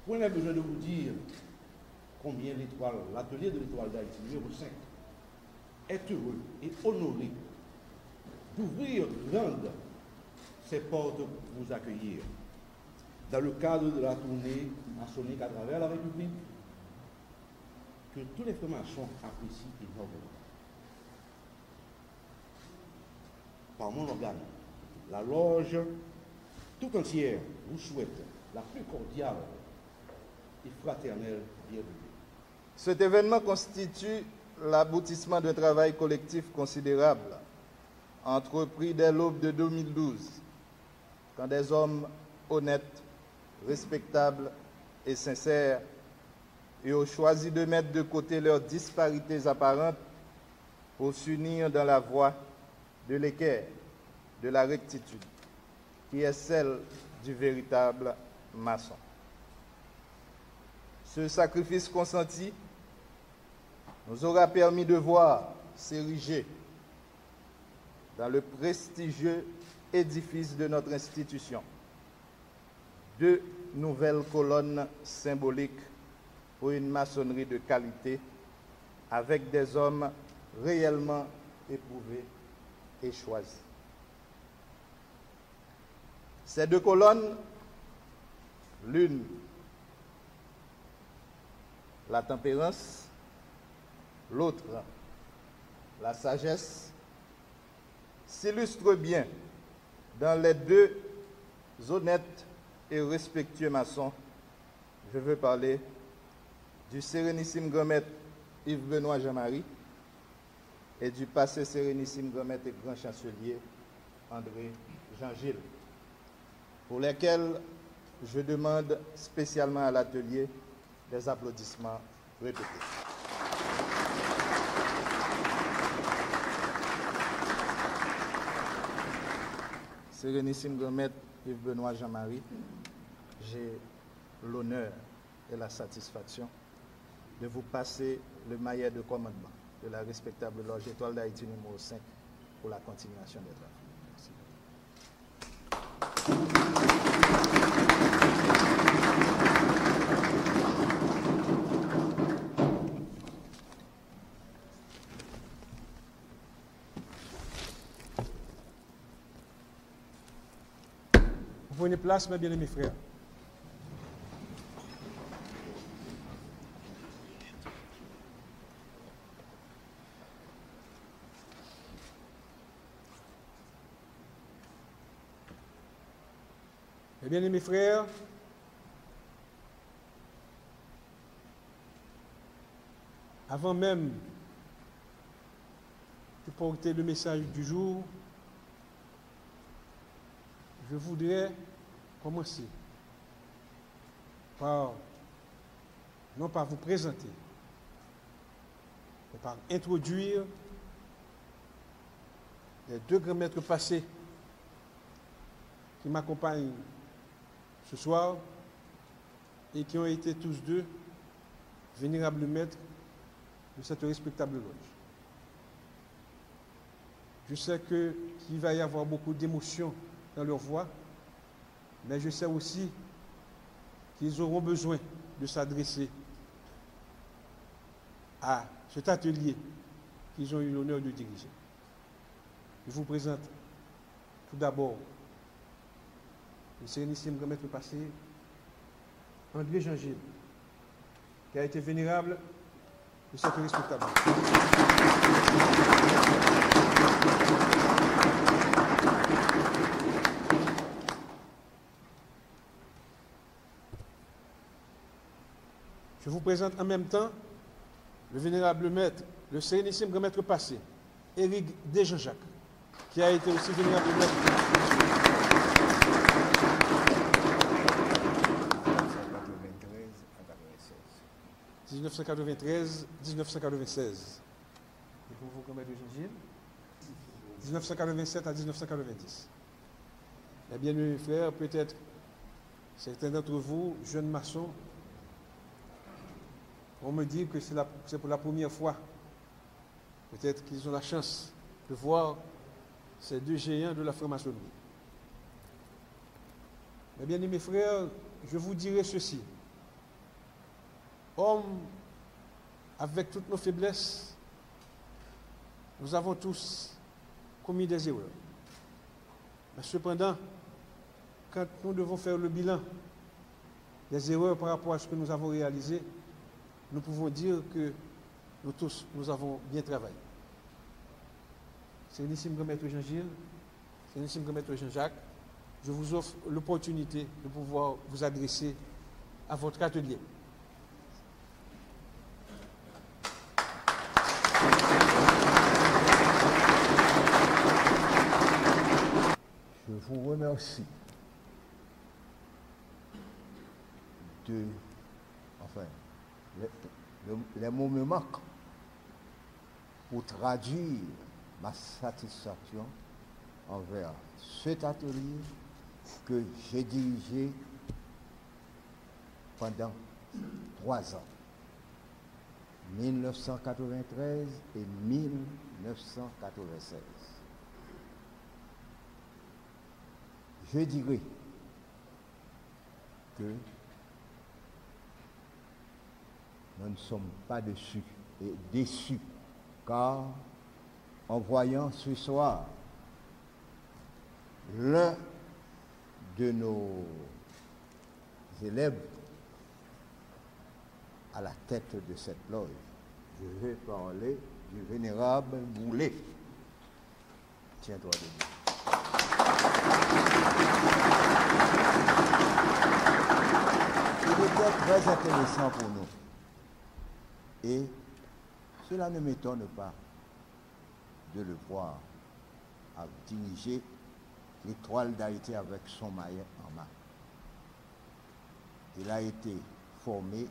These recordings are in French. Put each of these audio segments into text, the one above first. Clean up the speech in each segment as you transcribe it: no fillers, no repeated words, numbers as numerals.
Vous n'avez besoin de vous dire combien l'atelier de l'Étoile d'Haïti numéro 5 est heureux et honoré d'ouvrir grandes ses portes pour vous accueillir dans le cadre de la tournée maçonnique à travers la République que tous les francs-maçons apprécient énormément. Par mon organe, la loge tout entière vous souhaite la plus cordiale et fraternelle bienvenue. Cet événement constitue l'aboutissement d'un travail collectif considérable entrepris dès l'aube de 2012, quand des hommes honnêtes, respectables et sincères ont choisi de mettre de côté leurs disparités apparentes pour s'unir dans la voie de l'équerre, de la rectitude, qui est celle du véritable maçon. Ce sacrifice consenti nous aura permis de voir s'ériger dans le prestigieux édifice de notre institution 2 nouvelles colonnes symboliques pour une maçonnerie de qualité avec des hommes réellement éprouvés et choisis. Ces 2 colonnes, l'une, la tempérance, l'autre, la sagesse, s'illustrent bien dans les 2 honnêtes et respectueux maçons. Je veux parler du sérénissime grand maître Yves-Benoît Jean-Marie et du passé sérénissime grand maître et grand chancelier André Jean-Gilles, pour lesquels je demande spécialement à l'atelier des applaudissements répétés. Sérénissime grand maître Yves-Benoît Jean-Marie, j'ai l'honneur et la satisfaction de vous passer le maillet de commandement de la respectable loge Étoile d'Haïti numéro 5 pour la continuation des travaux. Merci. Vous prenez place, mes bien-aimés frères. Mes bien-aimés frères, avant même de porter le message du jour, je voudrais commencer par, non pas vous présenter, mais par introduire les 2 grands maîtres passés qui m'accompagnent ce soir et qui ont été tous 2 vénérables maîtres de cette respectable loge. Je sais qu'il va y avoir beaucoup d'émotions dans leur voix, mais je sais aussi qu'ils auront besoin de s'adresser à cet atelier qu'ils ont eu l'honneur de diriger. Je vous présente tout d'abord le sérénissime grand maître passé, André Jean-Gilles, qui a été vénérable de cette respectable. Je vous présente en même temps le vénérable maître, le sérénissime grand maître passé, Éric Desjean-Jacques, qui a été aussi vénérable maître. 1993-1996. Et pour vous, grand maître Jean-Gilles, 1987 à 1990. Eh bien, mes frères, peut-être certains d'entre vous, jeunes maçons, on me dit que c'est pour la première fois. Peut-être qu'ils ont la chance de voir ces 2 géants de la franc-maçonnerie. Mais bien, mes frères, je vous dirai ceci. Hommes, avec toutes nos faiblesses, nous avons tous commis des erreurs. Mais cependant, quand nous devons faire le bilan des erreurs par rapport à ce que nous avons réalisé, nous pouvons dire que nous tous, nous avons bien travaillé. Sérénissime Grand Maître Jean-Gilles, Sérénissime Grand Maître Jean-Jacques, je vous offre l'opportunité de pouvoir vous adresser à votre atelier. Je vous remercie les mots me manquent pour traduire ma satisfaction envers cet atelier que j'ai dirigé pendant 3 ans, 1993 et 1996. Je dirais que nous ne sommes pas déçus, car en voyant ce soir l'un de nos élèves à la tête de cette loge, je vais parler du vénérable Boulet. Tiens-toi debout. Il était très intéressant pour nous. Et cela ne m'étonne pas de le voir à diriger l'étoile d'Haïti avec son maillet en main. Il a été formé,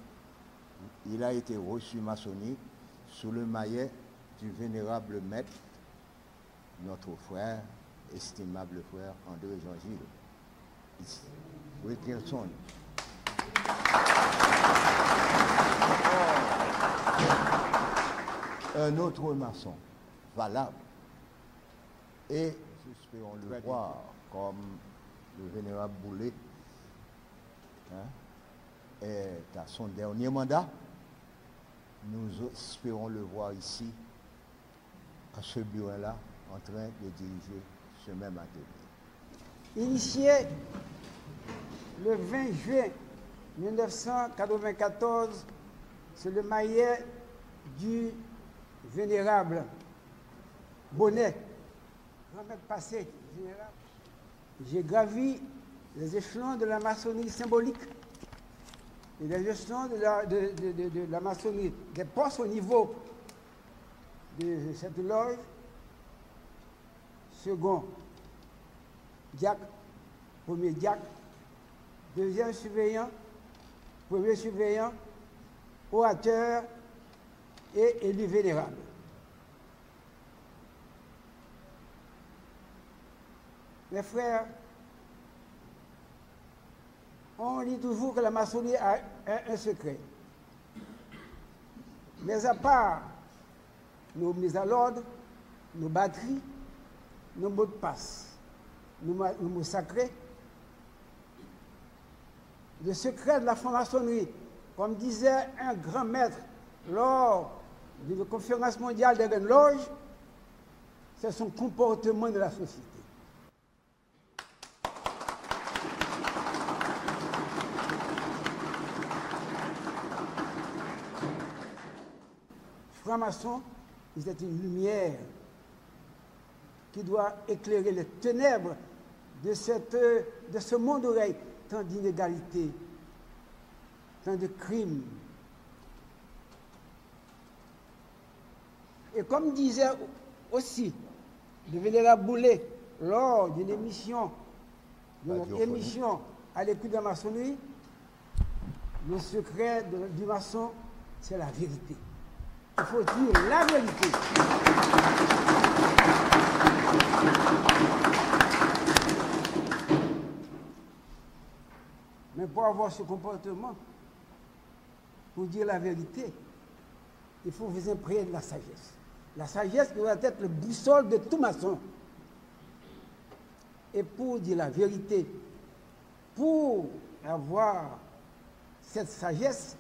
il a été reçu maçonnique sous le maillet du vénérable maître, notre frère, estimable frère André Jean-Gilles Wilkinson. Un autre maçon valable, et nous espérons le voir comme le vénérable Boulet est à son dernier mandat. Nous espérons le voir ici, à ce bureau-là, en train de diriger ce même atelier. Initié le 20 juin 1994 sur le maillet du vénérable Bonnet, grand-maître passé, général, j'ai gravi les échelons de la maçonnerie symbolique et les échelons de la maçonnerie, des postes au niveau de cette loge. Second diacre, premier diacre, deuxième surveillant, premier surveillant, orateur et élu vénérable. Mes frères, on dit toujours que la maçonnerie a un secret. Mais à part nos mises à l'ordre, nos batteries, nos mots de passe, nos mots sacrés, le secret de la franc-maçonnerie, comme disait un grand maître lors de la conférence mondiale des grandes loges, c'est son comportement de la société. Franc-maçon, c'est une lumière qui doit éclairer les ténèbres de ce monde oreille, tant d'inégalités, tant de crimes. Et comme disait aussi le vénérable Boulet lors d'une émission, à l'écoute de la maçonnerie, le secret du maçon, c'est la vérité. Il faut dire la vérité. Mais pour avoir ce comportement, pour dire la vérité, il faut vous imprégner de la sagesse. La sagesse doit être le boussole de tout maçon. Et pour dire la vérité, pour avoir cette sagesse,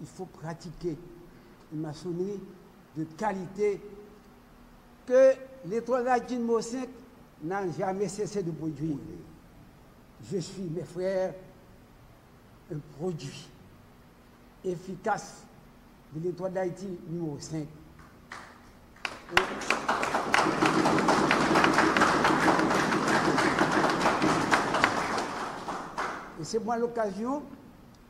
il faut pratiquer une maçonnerie de qualité que l'Étoile d'Haïti numéro 5 n'a jamais cessé de produire. Je suis, mes frères, un produit efficace de l'Étoile d'Haïti numéro 5. Et c'est moi l'occasion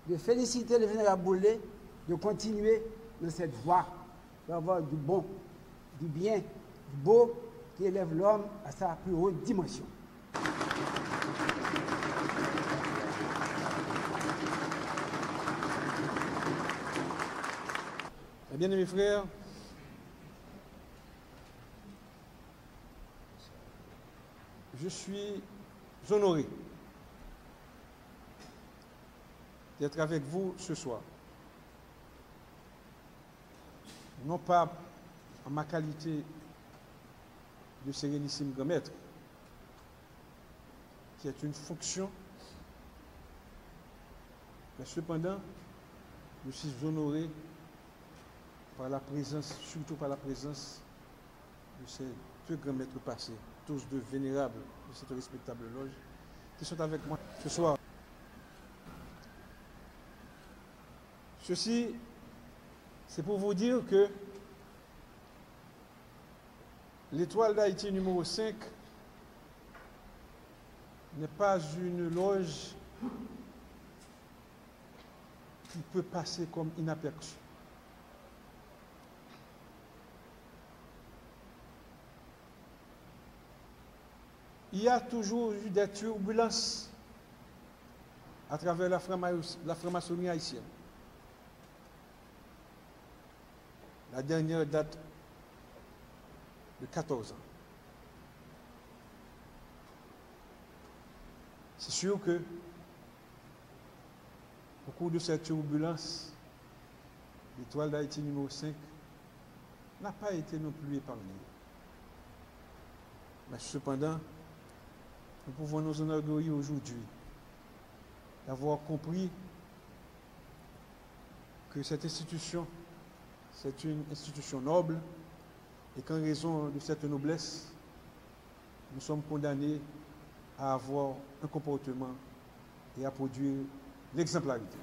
de féliciter le vénérable Bollé de continuer dans cette voie, d'avoir du bon, du bien, du beau, qui élève l'homme à sa plus haute dimension. Bien aimés frères, je suis honoré d'être avec vous ce soir. Non pas en ma qualité de sérénissime grand maître, qui est une fonction, mais cependant, je suis honoré par la présence, surtout par la présence de ces deux grands maîtres passés, tous deux vénérables de cette respectable loge, qui sont avec moi ce soir. Ceci, c'est pour vous dire que l'Étoile d'Haïti numéro 5 n'est pas une loge qui peut passer comme inaperçue. Il y a toujours eu des turbulences à travers la franc-maçonnerie haïtienne. La dernière date de 14 ans. C'est sûr que au cours de cette turbulence, l'Étoile d'Haïti numéro 5 n'a pas été non plus épargnée. Mais cependant, nous pouvons nous enorgueillir aujourd'hui d'avoir compris que cette institution, c'est une institution noble et qu'en raison de cette noblesse, nous sommes condamnés à avoir un comportement et à produire l'exemplarité.